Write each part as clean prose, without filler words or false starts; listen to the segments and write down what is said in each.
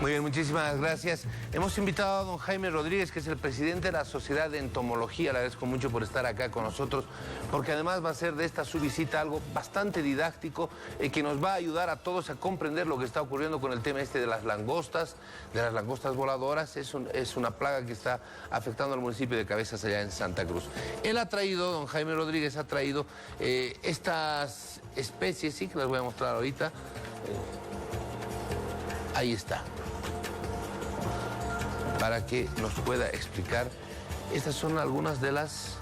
Muy bien, muchísimas gracias. Hemos invitado a don Jaime Rodríguez, que es el presidente de la Sociedad de Entomología. Le agradezco mucho por estar acá con nosotros, porque además va a ser de esta su visita algo bastante didáctico que nos va a ayudar a todos a comprender lo que está ocurriendo con el tema este de las langostas voladoras. Es una plaga que está afectando al municipio de Cabezas allá en Santa Cruz. Él ha traído, don Jaime Rodríguez ha traído estas especies, sí, que las voy a mostrar ahorita. Ahí está. Para que nos pueda explicar. Estas son algunas de las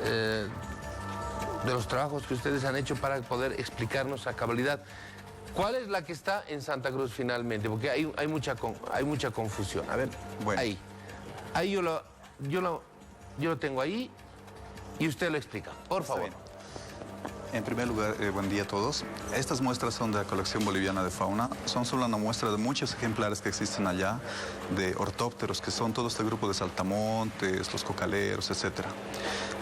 de los trabajos que ustedes han hecho para poder explicarnos a cabalidad. ¿Cuál es la que está en Santa Cruz finalmente? Porque hay mucha confusión. A ver, bueno. Ahí yo lo tengo ahí y usted lo explica, por favor. En primer lugar, buen día a todos. Estas muestras son de la colección boliviana de fauna. Son solo una muestra de muchos ejemplares que existen allá, de ortópteros, que son todo este grupo de saltamontes, los cocaleros, etc.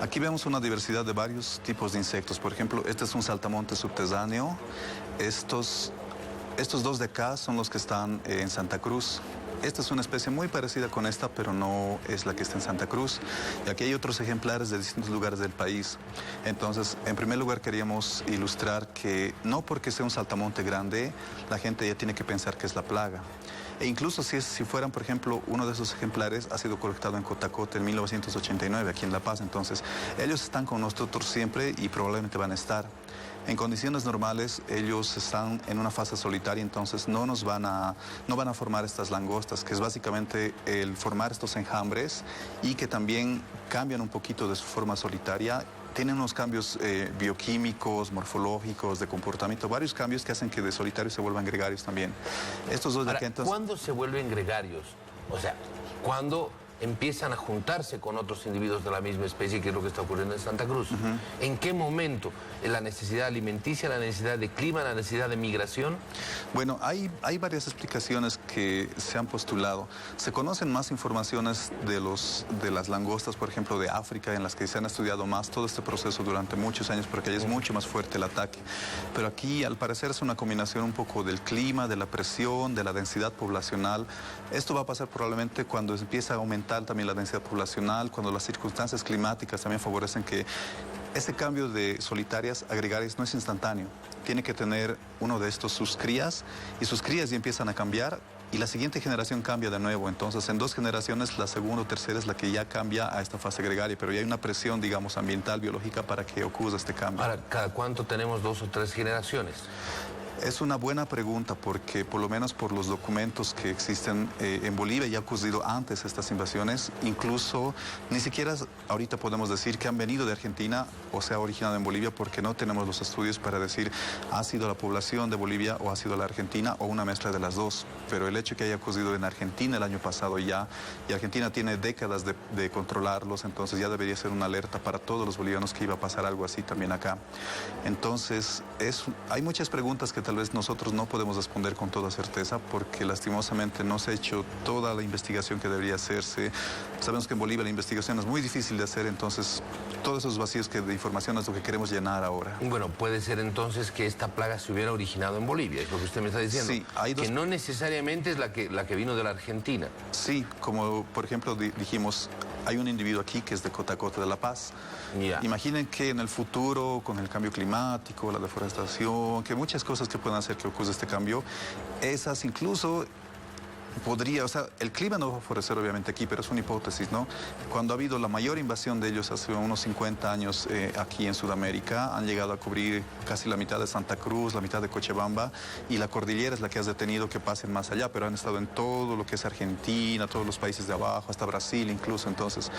Aquí vemos una diversidad de varios tipos de insectos. Por ejemplo, este es un saltamonte subterráneo. Estos dos de acá son los que están en Santa Cruz. Esta es una especie muy parecida con esta, pero no es la que está en Santa Cruz. Y aquí hay otros ejemplares de distintos lugares del país. Entonces, en primer lugar, queríamos ilustrar que no porque sea un saltamonte grande, la gente ya tiene que pensar que es la plaga. E incluso si fueran, por ejemplo, uno de esos ejemplares ha sido colectado en Cotacote en 1989, aquí en La Paz. Entonces, ellos están con nosotros siempre y probablemente van a estar. En condiciones normales, ellos están en una fase solitaria, entonces no van a formar estas langostas, que es básicamente el formar estos enjambres y que también cambian un poquito de su forma solitaria. Tienen unos cambios bioquímicos, morfológicos, de comportamiento, varios cambios que hacen que de solitarios se vuelvan gregarios también. Estos dos de aquí, entonces... ¿Cuándo se vuelven gregarios? O sea, ¿cuándo empiezan a juntarse con otros individuos de la misma especie, que es lo que está ocurriendo en Santa Cruz? ¿En qué momento? ¿En la necesidad alimenticia, la necesidad de clima, la necesidad de migración? Bueno, hay varias explicaciones que se han postulado. Se conocen más informaciones de las langostas, por ejemplo, de África, en las que se han estudiado más todo este proceso durante muchos años, porque ahí es mucho más fuerte el ataque. Pero aquí, al parecer, es una combinación un poco del clima, de la presión, de la densidad poblacional. Esto va a pasar probablemente cuando empieza a aumentar también la densidad poblacional, cuando las circunstancias climáticas también favorecen que ese cambio de solitarias a gregarias no es instantáneo. Tiene que tener uno de estos sus crías, y sus crías ya empiezan a cambiar y la siguiente generación cambia de nuevo. Entonces, en 2 generaciones, la segunda o tercera es la que ya cambia a esta fase gregaria, pero ya hay una presión, digamos, ambiental, biológica para que ocurra este cambio. Ahora, ¿cada cuánto tenemos 2 o 3 generaciones? Es una buena pregunta, porque por lo menos por los documentos que existen en Bolivia ya ha ocurrido antes estas invasiones. Incluso ni siquiera ahorita podemos decir que han venido de Argentina o se ha originado en Bolivia, porque no tenemos los estudios para decir ha sido la población de Bolivia o ha sido la Argentina o una mezcla de las dos. Pero el hecho que haya ocurrido en Argentina el año pasado ya, y Argentina tiene décadas de controlarlos, entonces ya debería ser una alerta para todos los bolivianos que iba a pasar algo así también acá. Entonces, hay muchas preguntas que tal vez nosotros no podemos responder con toda certeza, porque lastimosamente no se ha hecho toda la investigación que debería hacerse. Sabemos que en Bolivia la investigación es muy difícil de hacer, entonces todos esos vacíos de información es lo que queremos llenar ahora. Bueno, puede ser entonces que esta plaga se hubiera originado en Bolivia, es lo que usted me está diciendo. Sí, hay dos... Que no necesariamente es la que vino de la Argentina. Sí, como por ejemplo dijimos, hay un individuo aquí que es de Cotacote de La Paz. Yeah. Imaginen que en el futuro, con el cambio climático, la deforestación, que muchas cosas que pueden hacer que ocurra este cambio, esas incluso podría, o sea, el clima no va a favorecer obviamente aquí, pero es una hipótesis, ¿no? Cuando ha habido la mayor invasión de ellos hace unos 50 años aquí en Sudamérica, han llegado a cubrir casi la mitad de Santa Cruz, la mitad de Cochabamba, y la cordillera es la que ha detenido que pasen más allá, pero han estado en todo lo que es Argentina, todos los países de abajo, hasta Brasil incluso. Entonces,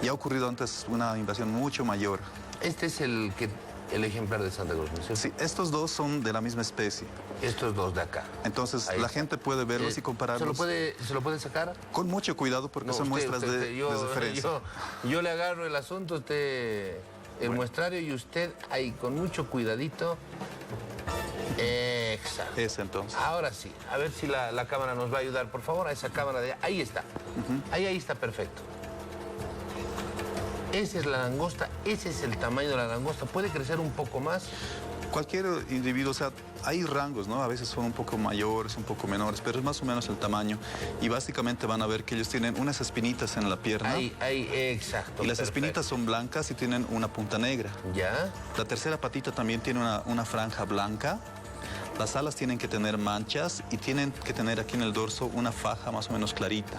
ya ha ocurrido antes una invasión mucho mayor. Este es el ejemplar de Santa Cruz, ¿no es cierto? Sí, estos dos son de la misma especie. Estos dos de acá. Entonces, la gente puede verlos y compararlos. ¿Se lo puede sacar? Con mucho cuidado, porque No, son muestras de referencia. Yo le agarro el asunto, el muestrario, y usted ahí con mucho cuidadito. Exacto. Ese entonces. Ahora sí, a ver si la cámara nos va a ayudar, por favor, a esa cámara de allá. Ahí está. Ahí está perfecto. Esa es la langosta, ese es el tamaño de la langosta. ¿Puede crecer un poco más? Cualquier individuo, o sea, hay rangos, ¿no? A veces son un poco mayores, un poco menores, pero es más o menos el tamaño. Y básicamente van a ver que ellos tienen unas espinitas en la pierna. Exacto. Y las espinitas son blancas y tienen una punta negra. ¿Ya? La tercera patita también tiene una franja blanca. Las alas tienen que tener manchas y tienen que tener aquí en el dorso una faja más o menos clarita.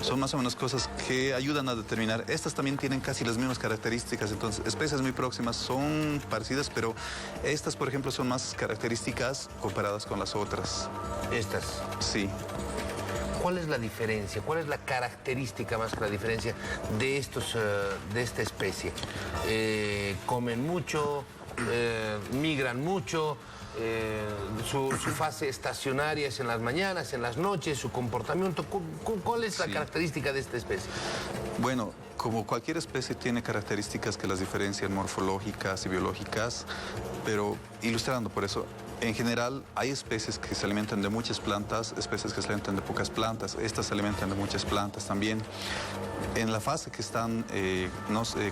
Son más o menos cosas que ayudan a determinar. Estas también tienen casi las mismas características, entonces especies muy próximas son parecidas, pero estas, por ejemplo, son más características comparadas con las otras. Estas. Sí. ¿Cuál es la diferencia? ¿Cuál es la característica más que la diferencia de esta especie? ¿Comen mucho? ¿Migran mucho? Su fase estacionaria es en las mañanas, en las noches, su comportamiento. ¿Cuál es la característica de esta especie? Bueno, como cualquier especie tiene características que las diferencian morfológicas y biológicas, pero ilustrando por eso, en general hay especies que se alimentan de muchas plantas, especies que se alimentan de pocas plantas, estas se alimentan de muchas plantas también. En la fase que están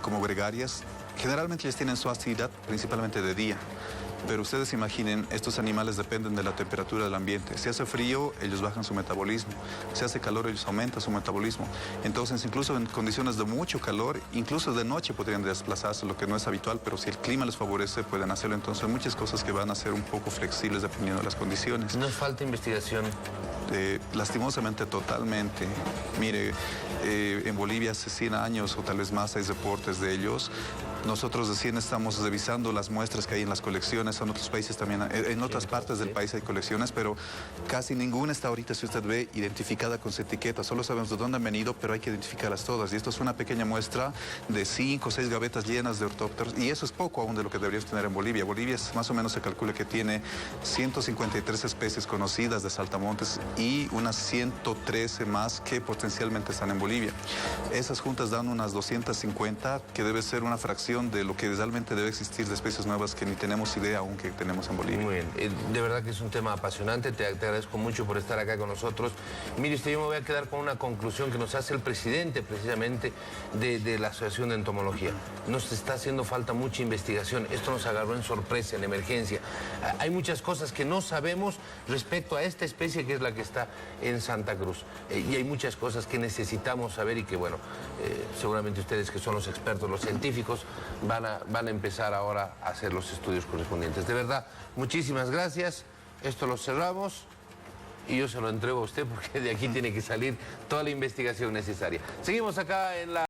como gregarias, generalmente ellas tienen su actividad principalmente de día. Pero ustedes imaginen, estos animales dependen de la temperatura del ambiente. Si hace frío, ellos bajan su metabolismo. Si hace calor, ellos aumentan su metabolismo. Entonces, incluso en condiciones de mucho calor, incluso de noche podrían desplazarse, lo que no es habitual, pero si el clima les favorece, pueden hacerlo. Entonces, hay muchas cosas que van a ser un poco flexibles dependiendo de las condiciones. ¿Nos falta investigación? Lastimosamente, totalmente. Mire, en Bolivia hace 100 años o tal vez más hay reportes de ellos. Nosotros recién estamos revisando las muestras que hay en las colecciones, en otros países también, en otras partes del país hay colecciones, pero casi ninguna está ahorita, si usted ve, identificada con su etiqueta. Solo sabemos de dónde han venido, pero hay que identificarlas todas. Y esto es una pequeña muestra de 5 o 6 gavetas llenas de ortópteros, y eso es poco aún de lo que deberíamos tener en Bolivia. Bolivia más o menos se calcula que tiene 153 especies conocidas de saltamontes y unas 113 más que potencialmente están en Bolivia. Esas juntas dan unas 250, que debe ser una fracción de lo que realmente debe existir de especies nuevas que ni tenemos idea aún que tenemos en Bolivia. Muy bien, de verdad que es un tema apasionante, te agradezco mucho por estar acá con nosotros. Mire usted, yo me voy a quedar con una conclusión que nos hace el presidente precisamente de la Asociación de Entomología. Nos está haciendo falta mucha investigación, esto nos agarró en sorpresa, en emergencia. Hay muchas cosas que no sabemos respecto a esta especie que es la que está en Santa Cruz. Y hay muchas cosas que necesitamos saber y que, bueno, seguramente ustedes que son los expertos, los científicos, van a empezar ahora a hacer los estudios correspondientes. De verdad, muchísimas gracias. Esto lo cerramos y yo se lo entrego a usted porque de aquí tiene que salir toda la investigación necesaria. Seguimos acá en la...